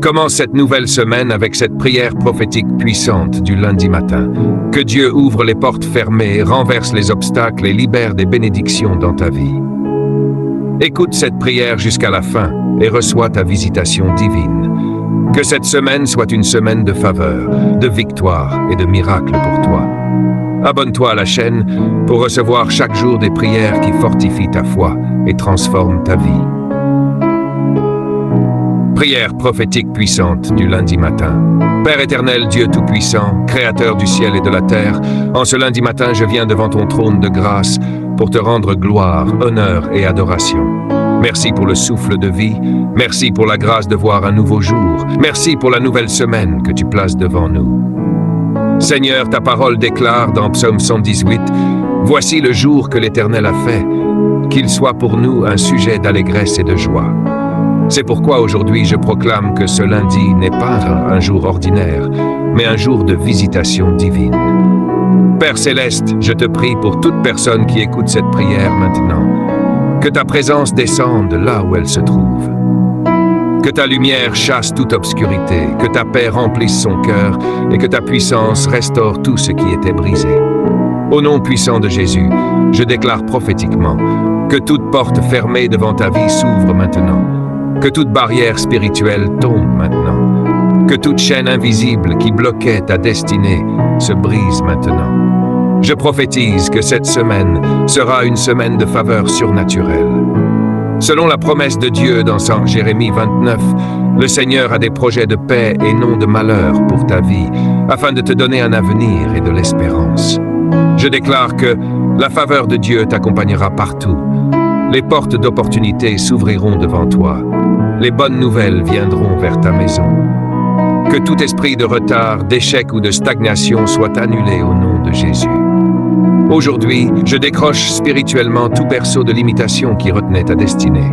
Commence cette nouvelle semaine avec cette prière prophétique puissante du lundi matin. Que Dieu ouvre les portes fermées, renverse les obstacles et libère des bénédictions dans ta vie. Écoute cette prière jusqu'à la fin et reçois ta visitation divine. Que cette semaine soit une semaine de faveur, de victoire et de miracles pour toi. Abonne-toi à la chaîne pour recevoir chaque jour des prières qui fortifient ta foi et transforment ta vie. Prière prophétique puissante du lundi matin. Père éternel, Dieu Tout-Puissant, Créateur du ciel et de la terre, en ce lundi matin, je viens devant ton trône de grâce pour te rendre gloire, honneur et adoration. Merci pour le souffle de vie, merci pour la grâce de voir un nouveau jour, merci pour la nouvelle semaine que tu places devant nous. Seigneur, ta parole déclare dans Psaume 118, « Voici le jour que l'Éternel a fait, qu'il soit pour nous un sujet d'allégresse et de joie. » C'est pourquoi aujourd'hui je proclame que ce lundi n'est pas un jour ordinaire, mais un jour de visitation divine. Père Céleste, je te prie pour toute personne qui écoute cette prière maintenant, que ta présence descende là où elle se trouve. Que ta lumière chasse toute obscurité, que ta paix remplisse son cœur et que ta puissance restaure tout ce qui était brisé. Au nom puissant de Jésus, je déclare prophétiquement que toute porte fermée devant ta vie s'ouvre maintenant. Que toute barrière spirituelle tombe maintenant. Que toute chaîne invisible qui bloquait ta destinée se brise maintenant. Je prophétise que cette semaine sera une semaine de faveur surnaturelle. Selon la promesse de Dieu dans Jérémie 29, le Seigneur a des projets de paix et non de malheur pour ta vie, afin de te donner un avenir et de l'espérance. Je déclare que la faveur de Dieu t'accompagnera partout. Les portes d'opportunité s'ouvriront devant toi. Les bonnes nouvelles viendront vers ta maison. Que tout esprit de retard, d'échec ou de stagnation soit annulé au nom de Jésus. Aujourd'hui, je décroche spirituellement tout berceau de limitation qui retenait ta destinée.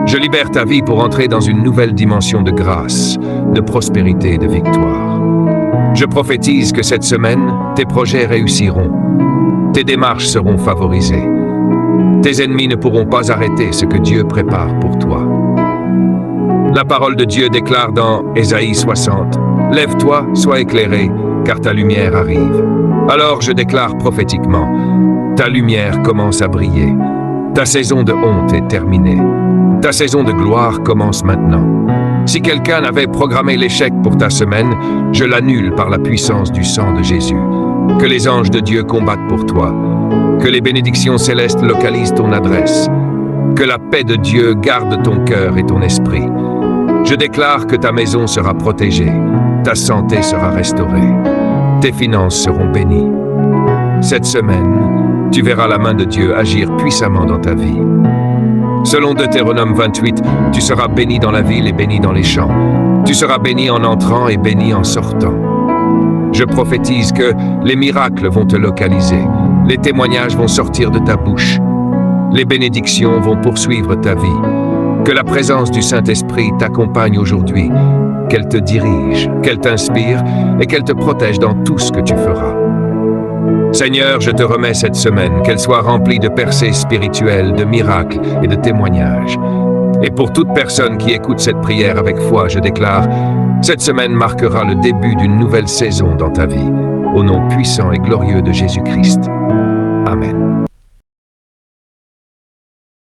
Je libère ta vie pour entrer dans une nouvelle dimension de grâce, de prospérité et de victoire. Je prophétise que cette semaine, tes projets réussiront. Tes démarches seront favorisées. Tes ennemis ne pourront pas arrêter ce que Dieu prépare pour toi. La parole de Dieu déclare dans Ésaïe 60, « Lève-toi, sois éclairé, car ta lumière arrive. » Alors je déclare prophétiquement, ta lumière commence à briller. Ta saison de honte est terminée. Ta saison de gloire commence maintenant. Si quelqu'un avait programmé l'échec pour ta semaine, je l'annule par la puissance du sang de Jésus. Que les anges de Dieu combattent pour toi. Que les bénédictions célestes localisent ton adresse. Que la paix de Dieu garde ton cœur et ton esprit. Je déclare que ta maison sera protégée. Ta santé sera restaurée. Tes finances seront bénies. Cette semaine, tu verras la main de Dieu agir puissamment dans ta vie. Selon Deutéronome 28, tu seras béni dans la ville et béni dans les champs. Tu seras béni en entrant et béni en sortant. Je prophétise que les miracles vont te localiser. Les témoignages vont sortir de ta bouche. Les bénédictions vont poursuivre ta vie. Que la présence du Saint-Esprit t'accompagne aujourd'hui, qu'elle te dirige, qu'elle t'inspire et qu'elle te protège dans tout ce que tu feras. Seigneur, je te remets cette semaine, qu'elle soit remplie de percées spirituelles, de miracles et de témoignages. Et pour toute personne qui écoute cette prière avec foi, je déclare, cette semaine marquera le début d'une nouvelle saison dans ta vie, au nom puissant et glorieux de Jésus-Christ. Amen.